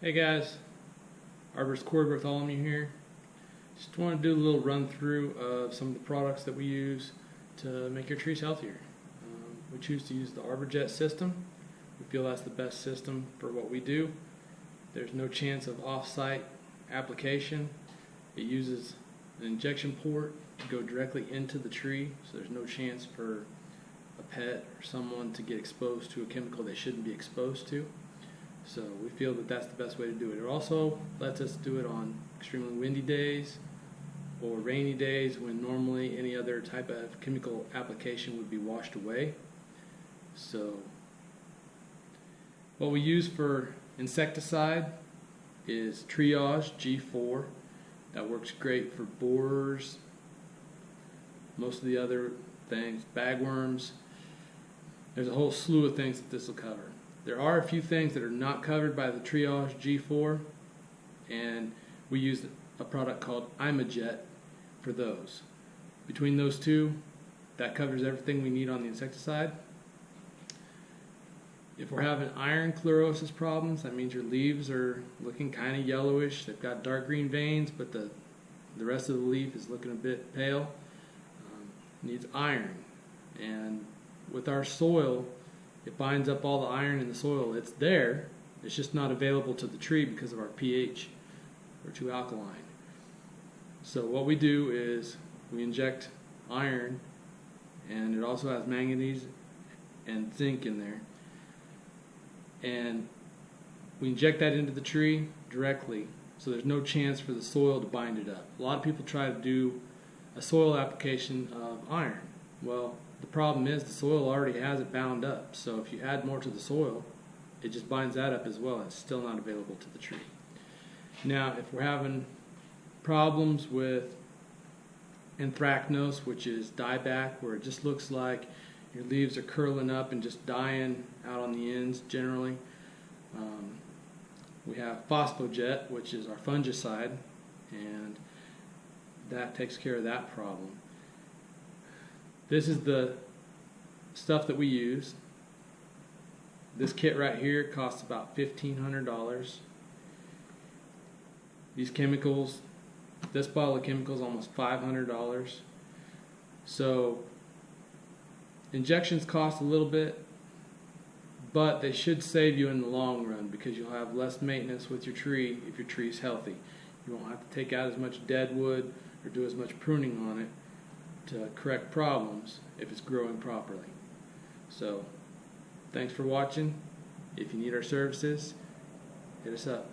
Hey guys, Arborist Corey Bartholomew here. Just want to do a little run through of some of the products that we use to make your trees healthier. We choose to use the Arborjet system. We feel that's the best system for what we do. There's no chance of off-site application. It uses an injection port to go directly into the tree, so there's no chance for a pet or someone to get exposed to a chemical they shouldn't be exposed to. So we feel that that's the best way to do it. It also lets us do it on extremely windy days or rainy days when normally any other type of chemical application would be washed away. So what we use for insecticide is Triage G4. That works great for borers, most of the other things, bagworms. There's a whole slew of things that this will cover. There are a few things that are not covered by the Triage G4, and we use a product called Arborjet for those. Between those two, that covers everything we need on the insecticide. If we're having iron chlorosis problems, that means your leaves are looking kind of yellowish. They've got dark green veins, but the rest of the leaf is looking a bit pale. Needs iron. And with our soil, it binds up all the iron in the soil. It's there, it's just not available to the tree because of our pH. We're too alkaline. So what we do is we inject iron, and it also has manganese and zinc in there. And we inject that into the tree directly, so there's no chance for the soil to bind it up. A lot of people try to do a soil application of iron. Well, the problem is the soil already has it bound up, so if you add more to the soil, it just binds that up as well. It's still not available to the tree. Now, if we're having problems with anthracnose, which is dieback, where it just looks like your leaves are curling up and just dying out on the ends generally, we have Phosphojet, which is our fungicide, and that takes care of that problem. This is the stuff that we use. This kit right here costs about $1,500. These chemicals, this bottle of chemicals, almost $500. So injections cost a little bit, but they should save you in the long run because you'll have less maintenance with your tree if your tree's healthy. You won't have to take out as much dead wood or do as much pruning on it to correct problems if it's growing properly. So thanks for watching. If you need our services, hit us up.